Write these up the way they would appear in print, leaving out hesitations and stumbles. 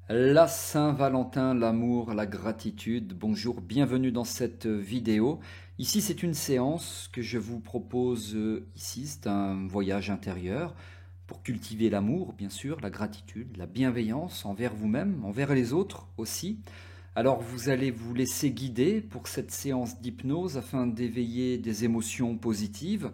La Saint-Valentin, l'amour, la gratitude. Bonjour, bienvenue dans cette vidéo. Ici, c'est une séance que je vous propose ici. C'est un voyage intérieur pour cultiver l'amour, bien sûr, la gratitude, la bienveillance envers vous-même, envers les autres aussi. Alors, vous allez vous laisser guider pour cette séance d'hypnose afin d'éveiller des émotions positives,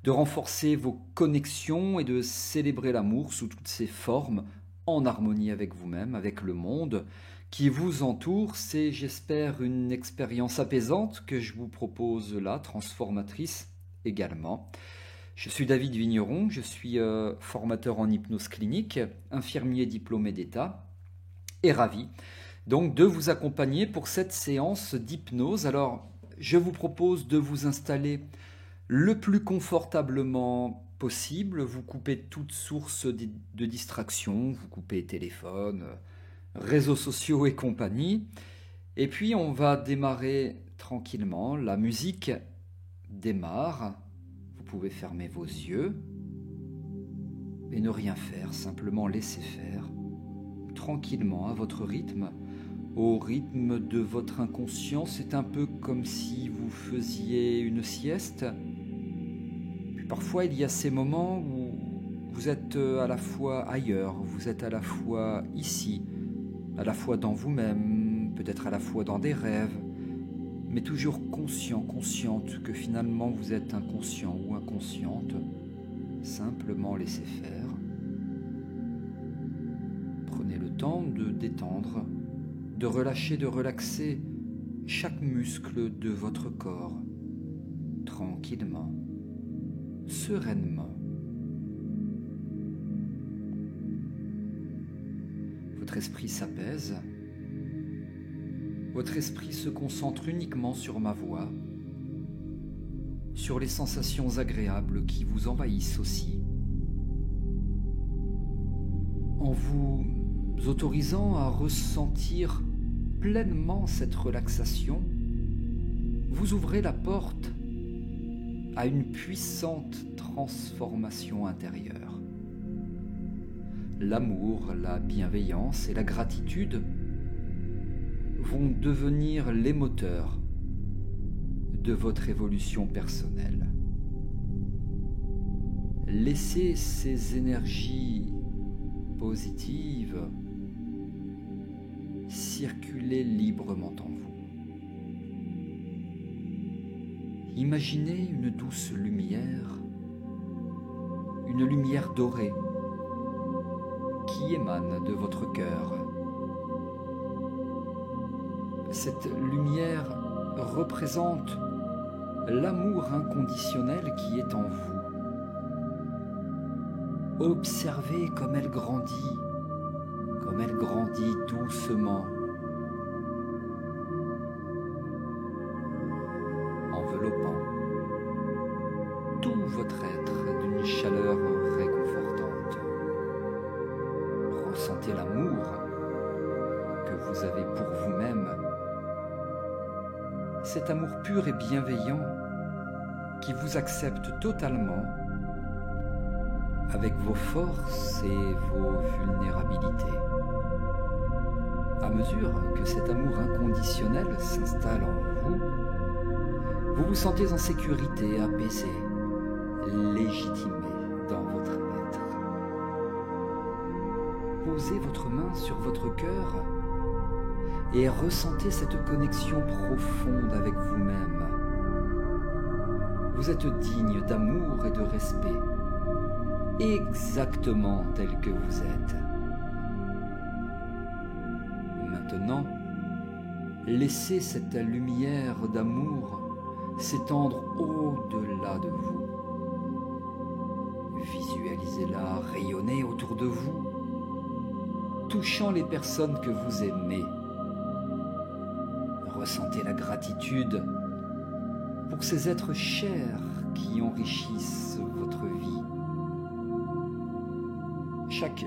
de renforcer vos connexions et de célébrer l'amour sous toutes ses formes, en harmonie avec vous-même, avec le monde qui vous entoure. C'est, j'espère, une expérience apaisante que je vous propose là, transformatrice également. Je suis David Vigneron, je suis formateur en hypnose clinique, infirmier diplômé d'État et ravi donc de vous accompagner pour cette séance d'hypnose. Alors, je vous propose de vous installer le plus confortablement possible. Vous coupez toute source de distraction, vous coupez téléphone, réseaux sociaux et compagnie. Et puis on va démarrer tranquillement. La musique démarre. Vous pouvez fermer vos yeux et ne rien faire, simplement laisser faire, tranquillement, à votre rythme, au rythme de votre inconscient. C'est un peu comme si vous faisiez une sieste. Parfois, il y a ces moments où vous êtes à la fois ailleurs, vous êtes à la fois ici, à la fois dans vous-même, peut-être à la fois dans des rêves, mais toujours conscient, consciente que finalement vous êtes inconscient ou inconsciente. Simplement laissez faire. Prenez le temps de détendre, de relâcher, de relaxer chaque muscle de votre corps, tranquillement, sereinement. Votre esprit s'apaise. Votre esprit se concentre uniquement sur ma voix, sur les sensations agréables qui vous envahissent aussi. En vous autorisant à ressentir pleinement cette relaxation, vous ouvrez la porte à une puissante transformation intérieure. L'amour, la bienveillance et la gratitude vont devenir les moteurs de votre évolution personnelle. Laissez ces énergies positives circuler librement en vous. Imaginez une douce lumière, une lumière dorée qui émane de votre cœur. Cette lumière représente l'amour inconditionnel qui est en vous. Observez comme elle grandit doucement, enveloppant tout votre être d'une chaleur réconfortante. Ressentez l'amour que vous avez pour vous-même, cet amour pur et bienveillant qui vous accepte totalement avec vos forces et vos vulnérabilités. À mesure que cet amour inconditionnel s'installe en vous, vous vous sentez en sécurité, apaisé, légitimé dans votre être. Posez votre main sur votre cœur et ressentez cette connexion profonde avec vous-même. Vous êtes digne d'amour et de respect, exactement tel que vous êtes. Maintenant, laissez cette lumière d'amour s'étendre au-delà de vous. Visualisez-la rayonner autour de vous, touchant les personnes que vous aimez. Ressentez la gratitude pour ces êtres chers qui enrichissent votre vie. Chaque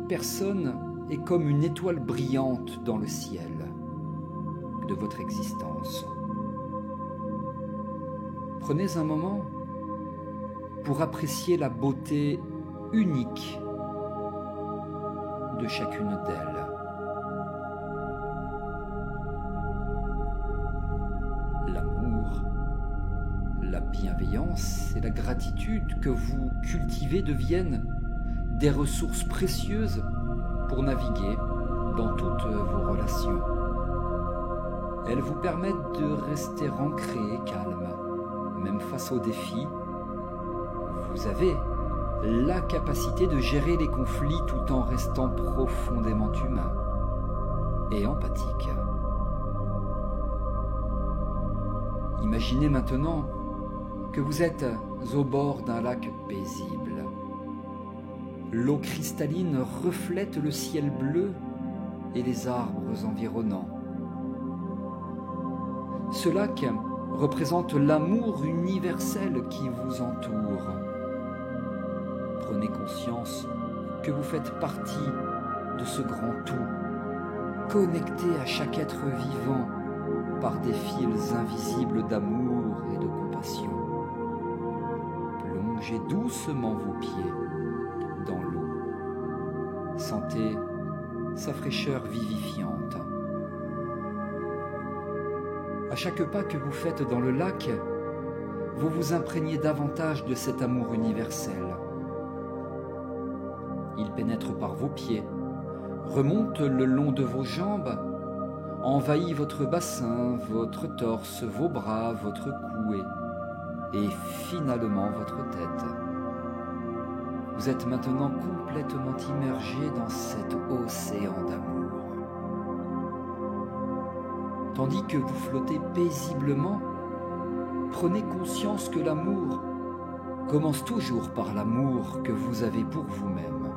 personne est comme une étoile brillante dans le ciel de votre existence. Prenez un moment pour apprécier la beauté unique de chacune d'elles. bienveillance et la gratitude que vous cultivez deviennent des ressources précieuses pour naviguer dans toutes vos relations. Elles vous permettent de rester ancré et calme, même face aux défis. Vous avez la capacité de gérer les conflits tout en restant profondément humain et empathique. Imaginez maintenant que vous êtes au bord d'un lac paisible. L'eau cristalline reflète le ciel bleu et les arbres environnants. Ce lac représente l'amour universel qui vous entoure. Prenez conscience que vous faites partie de ce grand tout, connecté à chaque être vivant par des fils invisibles d'amour et de compassion. Plongez doucement vos pieds dans l'eau. Sentez sa fraîcheur vivifiante. À chaque pas que vous faites dans le lac, vous vous imprégnez davantage de cet amour universel. Il pénètre par vos pieds, remonte le long de vos jambes, envahit votre bassin, votre torse, vos bras, votre cou et finalement votre tête. Vous êtes maintenant complètement immergé dans cet océan d'amour. Tandis que vous flottez paisiblement, prenez conscience que l'amour commence toujours par l'amour que vous avez pour vous-même.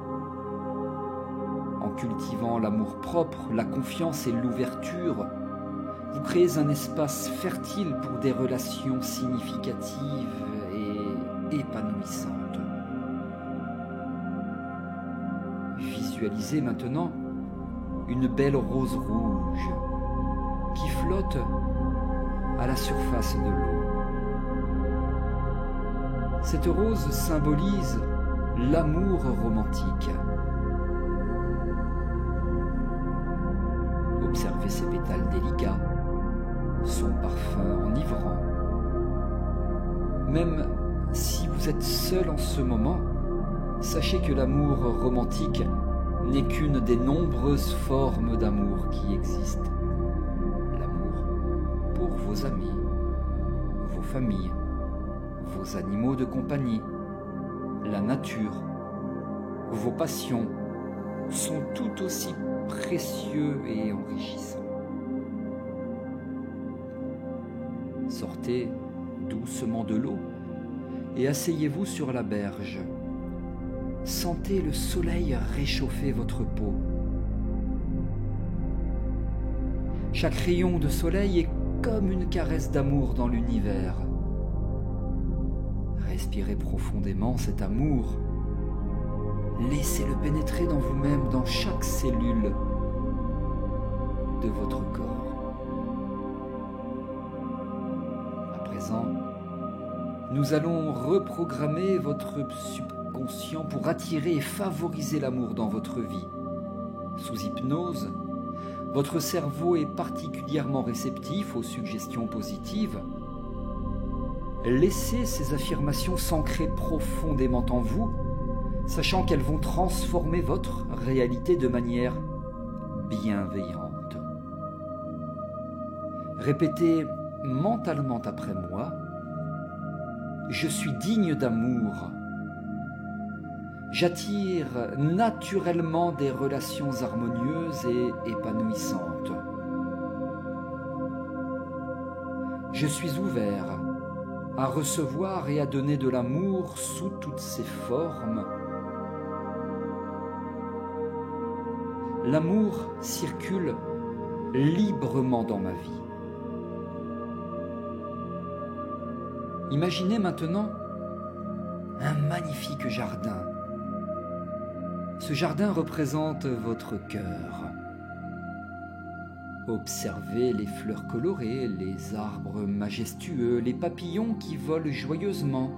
En cultivant l'amour-propre, la confiance et l'ouverture, vous créez un espace fertile pour des relations significatives et épanouissantes. Visualisez maintenant une belle rose rouge qui flotte à la surface de l'eau. Cette rose symbolise l'amour romantique. Observez ses pétales délicats, son parfum enivrant. Même si vous êtes seul en ce moment, sachez que l'amour romantique n'est qu'une des nombreuses formes d'amour qui existent. L'amour pour vos amis, vos familles, vos animaux de compagnie, la nature, vos passions sont tout aussi précieux et enrichissants. Sortez doucement de l'eau et asseyez-vous sur la berge. Sentez le soleil réchauffer votre peau. Chaque rayon de soleil est comme une caresse d'amour dans l'univers. Respirez profondément cet amour. Laissez-le pénétrer dans vous-même, dans chaque cellule de votre corps. À présent, nous allons reprogrammer votre subconscient pour attirer et favoriser l'amour dans votre vie. Sous hypnose, votre cerveau est particulièrement réceptif aux suggestions positives. Laissez ces affirmations s'ancrer profondément en vous, sachant qu'elles vont transformer votre réalité de manière bienveillante. Répétez mentalement après moi: je suis digne d'amour. J'attire naturellement des relations harmonieuses et épanouissantes. Je suis ouvert à recevoir et à donner de l'amour sous toutes ses formes. L'amour circule librement dans ma vie. Imaginez maintenant un magnifique jardin. Ce jardin représente votre cœur. Observez les fleurs colorées, les arbres majestueux, les papillons qui volent joyeusement.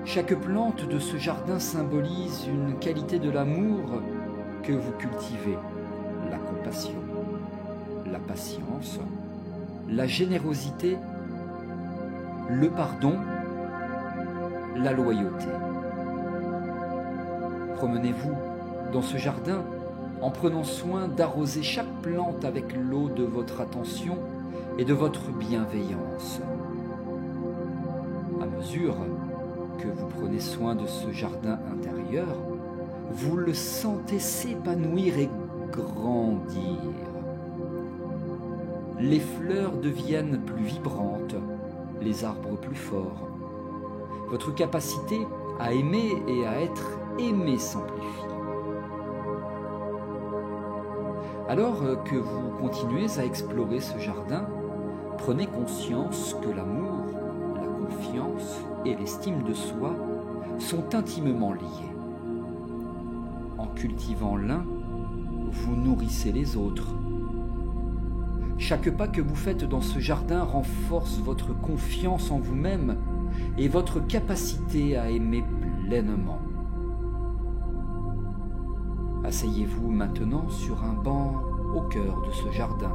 Chaque plante de ce jardin symbolise une qualité de l'amour que vous cultivez: la compassion, la patience, la générosité le pardon, la loyauté. Promenez-vous dans ce jardin en prenant soin d'arroser chaque plante avec l'eau de votre attention et de votre bienveillance. À mesure que vous prenez soin de ce jardin intérieur, vous le sentez s'épanouir et grandir. Les fleurs deviennent plus vibrantes, les arbres plus forts. Votre capacité à aimer et à être aimé s'amplifie. Alors que vous continuez à explorer ce jardin, prenez conscience que l'amour, la confiance et l'estime de soi sont intimement liés. En cultivant l'un, vous nourrissez les autres. Chaque pas que vous faites dans ce jardin renforce votre confiance en vous-même et votre capacité à aimer pleinement. Asseyez-vous maintenant sur un banc au cœur de ce jardin.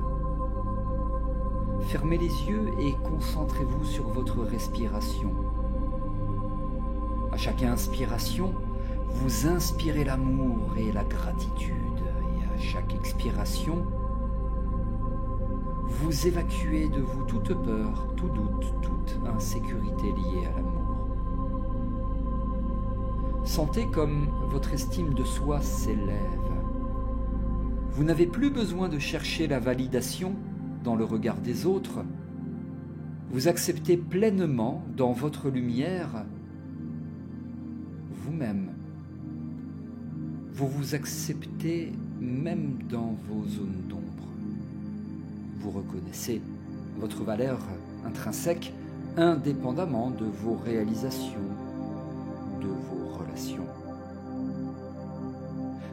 Fermez les yeux et concentrez-vous sur votre respiration. À chaque inspiration, vous inspirez l'amour et la gratitude. Et à chaque expiration, vous évacuez de vous toute peur, tout doute, toute insécurité liée à l'amour. Sentez comme votre estime de soi s'élève. Vous n'avez plus besoin de chercher la validation dans le regard des autres. Vous acceptez pleinement dans votre lumière vous-même. Vous vous acceptez même dans vos zones d'ombre. Vous reconnaissez votre valeur intrinsèque indépendamment de vos réalisations, de vos relations.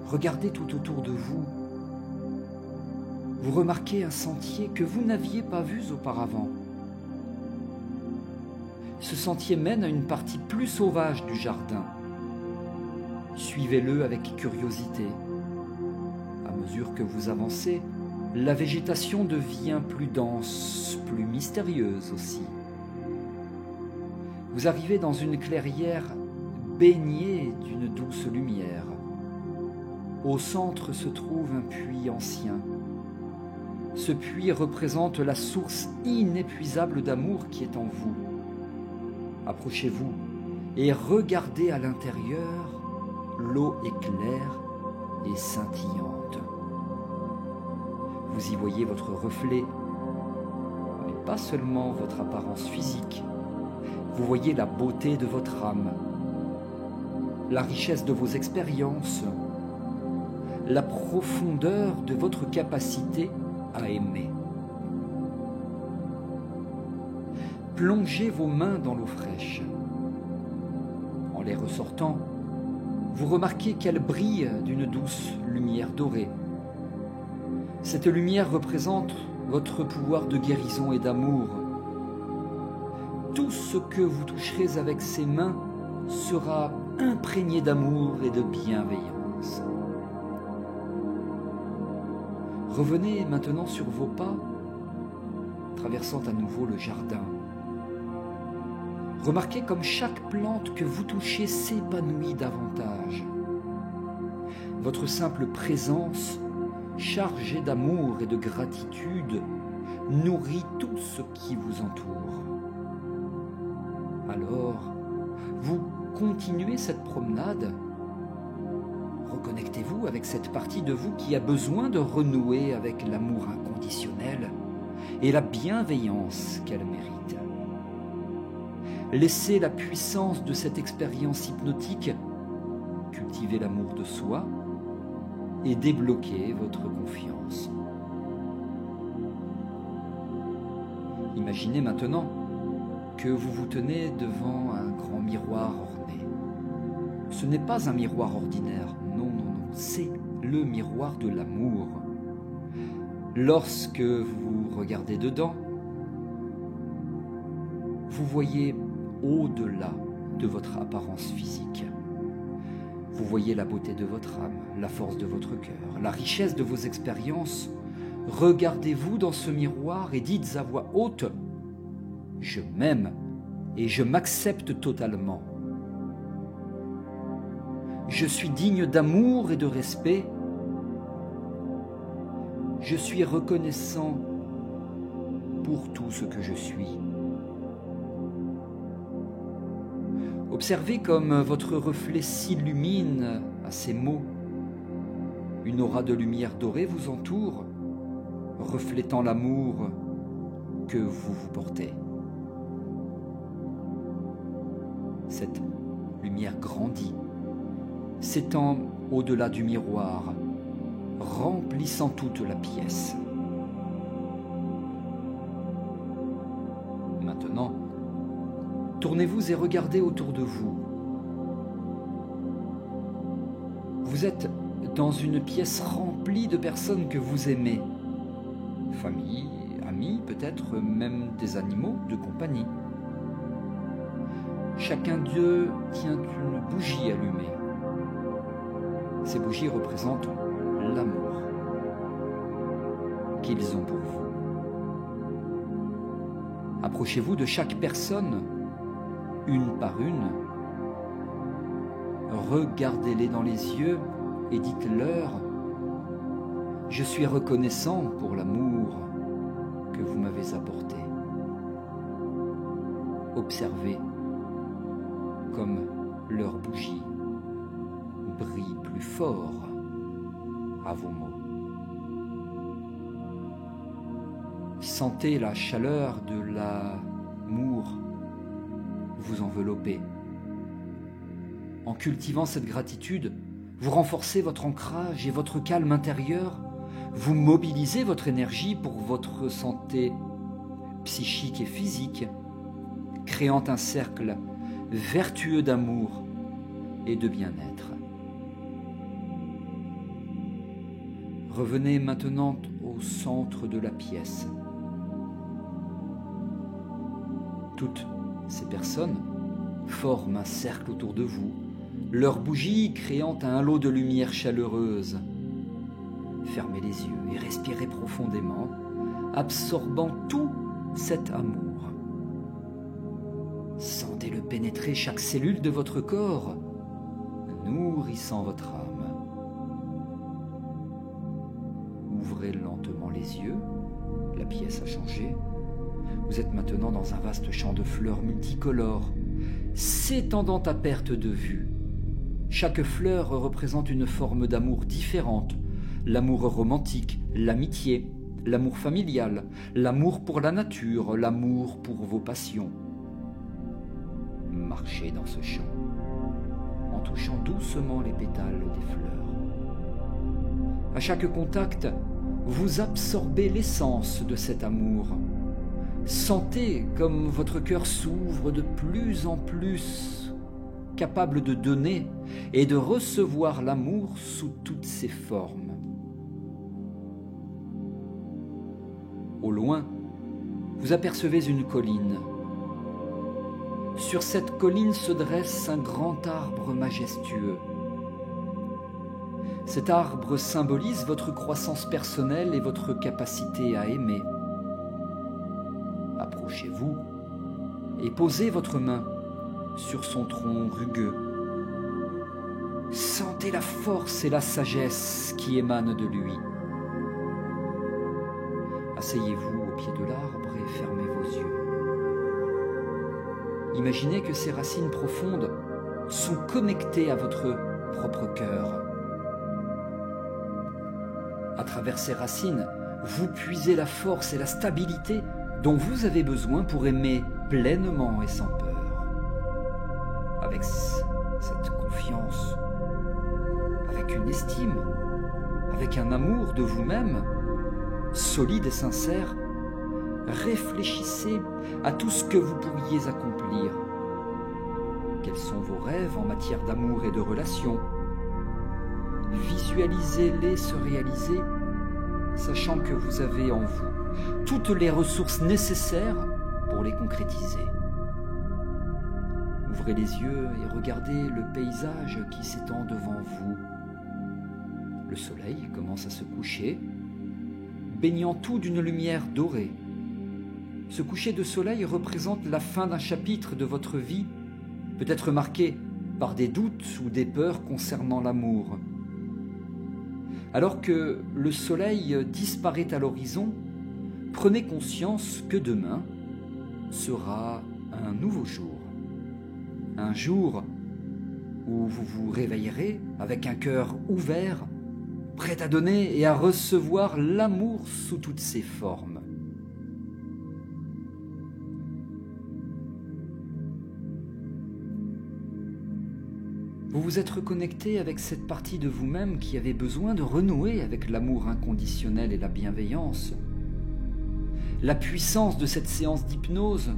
Regardez tout autour de vous. Vous remarquez un sentier que vous n'aviez pas vu auparavant. Ce sentier mène à une partie plus sauvage du jardin. Suivez-le avec curiosité. À mesure que vous avancez, la végétation devient plus dense, plus mystérieuse aussi. Vous arrivez dans une clairière baignée d'une douce lumière. Au centre se trouve un puits ancien. Ce puits représente la source inépuisable d'amour qui est en vous. Approchez-vous et regardez à l'intérieur. L'eau est claire et scintillante. Vous y voyez votre reflet, mais pas seulement votre apparence physique. Vous voyez la beauté de votre âme, la richesse de vos expériences, la profondeur de votre capacité à aimer. Plongez vos mains dans l'eau fraîche. En les ressortant, vous remarquez qu'elle brille d'une douce lumière dorée. Cette lumière représente votre pouvoir de guérison et d'amour. Tout ce que vous toucherez avec ces mains sera imprégné d'amour et de bienveillance. Revenez maintenant sur vos pas, traversant à nouveau le jardin. Remarquez comme chaque plante que vous touchez s'épanouit davantage. Votre simple présence, chargée d'amour et de gratitude, nourrit tout ce qui vous entoure. Alors, vous continuez cette promenade. Reconnectez-vous avec cette partie de vous qui a besoin de renouer avec l'amour inconditionnel et la bienveillance qu'elle mérite. Laissez la puissance de cette expérience hypnotique cultiver l'amour de soi et débloquer votre confiance. Imaginez maintenant que vous vous tenez devant un grand miroir orné. Ce n'est pas un miroir ordinaire, non, c'est le miroir de l'amour. Lorsque vous regardez dedans, vous voyez au-delà de votre apparence physique. Vous voyez la beauté de votre âme, la force de votre cœur, la richesse de vos expériences. Regardez-vous dans ce miroir et dites à voix haute « Je m'aime et je m'accepte totalement. Je suis digne d'amour et de respect. Je suis reconnaissant pour tout ce que je suis. Observez comme votre reflet s'illumine à ces mots. Une aura de lumière dorée vous entoure, reflétant l'amour que vous vous portez. Cette lumière grandit, s'étend au-delà du miroir, remplissant toute la pièce. Maintenant, tournez-vous et regardez autour de vous. Vous êtes dans une pièce remplie de personnes que vous aimez. Famille, amis, peut-être même des animaux de compagnie. Chacun d'eux tient une bougie allumée. Ces bougies représentent l'amour qu'ils ont pour vous. Approchez-vous de chaque personne, une par une. Regardez-les dans les yeux et dites-leur « Je suis reconnaissant pour l'amour que vous m'avez apporté. » Observez comme leur bougie brille plus fort à vos mots. Sentez la chaleur de l'amour vous envelopper. En cultivant cette gratitude, vous renforcez votre ancrage et votre calme intérieur, vous mobilisez votre énergie pour votre santé psychique et physique, créant un cercle vertueux d'amour et de bien-être. Revenez maintenant au centre de la pièce. Toutes ces personnes forment un cercle autour de vous, leurs bougies créant un halo de lumière chaleureuse. Fermez les yeux et respirez profondément, absorbant tout cet amour. Sentez-le pénétrer chaque cellule de votre corps, nourrissant votre âme. Ouvrez lentement les yeux, la pièce a changé. Vous êtes maintenant dans un vaste champ de fleurs multicolores, s'étendant à perte de vue. Chaque fleur représente une forme d'amour différente. L'amour romantique, l'amitié, l'amour familial, l'amour pour la nature, l'amour pour vos passions. Marchez dans ce champ, en touchant doucement les pétales des fleurs. À chaque contact, vous absorbez l'essence de cet amour. Sentez comme votre cœur s'ouvre de plus en plus, capable de donner et de recevoir l'amour sous toutes ses formes. Au loin, vous apercevez une colline. Sur cette colline se dresse un grand arbre majestueux. Cet arbre symbolise votre croissance personnelle et votre capacité à aimer. Approchez-vous et posez votre main sur son tronc rugueux. Sentez la force et la sagesse qui émanent de lui. Asseyez-vous au pied de l'arbre et fermez vos yeux. Imaginez que ces racines profondes sont connectées à votre propre cœur. À travers ces racines, vous puisez la force et la stabilité dont vous avez besoin pour aimer pleinement et sans peur. Avec cette confiance, avec une estime, avec un amour de vous-même, solide et sincère, réfléchissez à tout ce que vous pourriez accomplir. Quels sont vos rêves en matière d'amour et de relations? Visualisez-les se réaliser, sachant que vous avez en vous toutes les ressources nécessaires pour les concrétiser. Ouvrez les yeux et regardez le paysage qui s'étend devant vous. Le soleil commence à se coucher, baignant tout d'une lumière dorée. Ce coucher de soleil représente la fin d'un chapitre de votre vie, peut-être marqué par des doutes ou des peurs concernant l'amour. Alors que le soleil disparaît à l'horizon, prenez conscience que demain sera un nouveau jour. Un jour où vous vous réveillerez avec un cœur ouvert, prêt à donner et à recevoir l'amour sous toutes ses formes. Vous vous êtes reconnecté avec cette partie de vous-même qui avait besoin de renouer avec l'amour inconditionnel et la bienveillance. La puissance de cette séance d'hypnose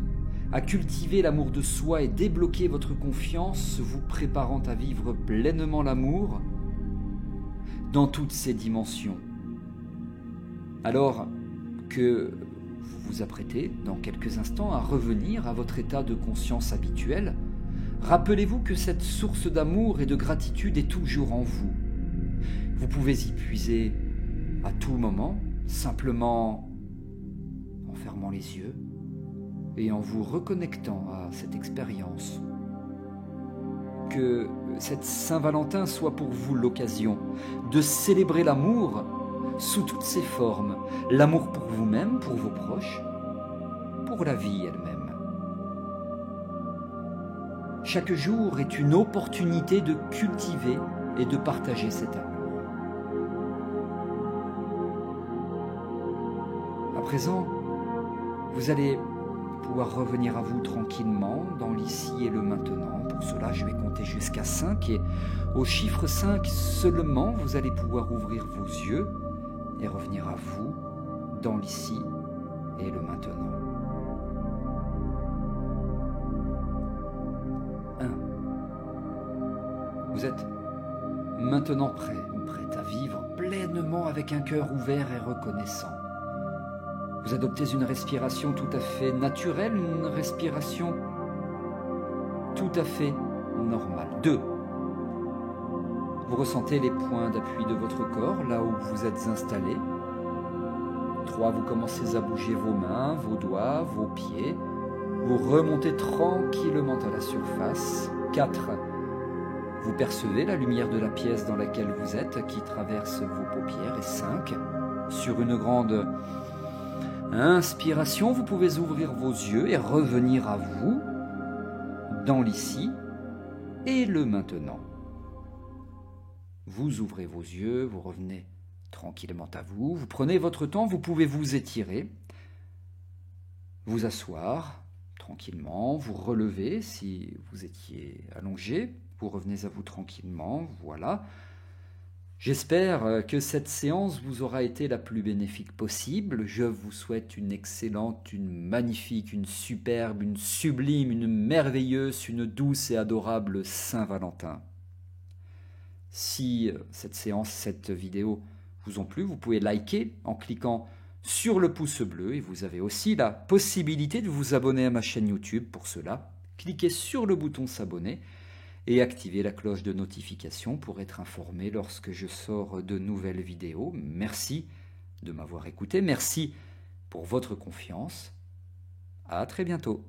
a cultivé l'amour de soi et débloqué votre confiance, vous préparant à vivre pleinement l'amour dans toutes ses dimensions. Alors que vous vous apprêtez dans quelques instants à revenir à votre état de conscience habituel, rappelez-vous que cette source d'amour et de gratitude est toujours en vous. Vous pouvez y puiser à tout moment, simplement en fermant les yeux et en vous reconnectant à cette expérience. Que cette Saint-Valentin soit pour vous l'occasion de célébrer l'amour sous toutes ses formes, l'amour pour vous-même, pour vos proches, pour la vie elle-même. Chaque jour est une opportunité de cultiver et de partager cet amour. À présent, vous allez pouvoir revenir à vous tranquillement dans l'ici et le maintenant. Pour cela, je vais compter jusqu'à 5 et au chiffre 5 seulement, vous allez pouvoir ouvrir vos yeux et revenir à vous dans l'ici et le maintenant. 1. Vous êtes maintenant prêt ou prête à vivre pleinement avec un cœur ouvert et reconnaissant. Vous adoptez une respiration tout à fait naturelle, une respiration tout à fait normale. 2. Vous ressentez les points d'appui de votre corps, là où vous êtes installé. 3. Vous commencez à bouger vos mains, vos doigts, vos pieds. Vous remontez tranquillement à la surface. 4. Vous percevez la lumière de la pièce dans laquelle vous êtes qui traverse vos paupières. Et 5. Sur une grande inspiration, vous pouvez ouvrir vos yeux et revenir à vous dans l'ici et le maintenant. Vous ouvrez vos yeux, vous revenez tranquillement à vous, vous prenez votre temps, vous pouvez vous étirer, vous asseoir tranquillement, vous relever si vous étiez allongé, vous revenez à vous tranquillement, voilà. J'espère que cette séance vous aura été la plus bénéfique possible. Je vous souhaite une excellente, une magnifique, une superbe, une sublime, une merveilleuse, une douce et adorable Saint-Valentin. Si cette séance, cette vidéo vous ont plu, vous pouvez liker en cliquant sur le pouce bleu et vous avez aussi la possibilité de vous abonner à ma chaîne YouTube. Pour cela, cliquez sur le bouton s'abonner et activez la cloche de notification pour être informé lorsque je sors de nouvelles vidéos. Merci de m'avoir écouté, merci pour votre confiance. À très bientôt.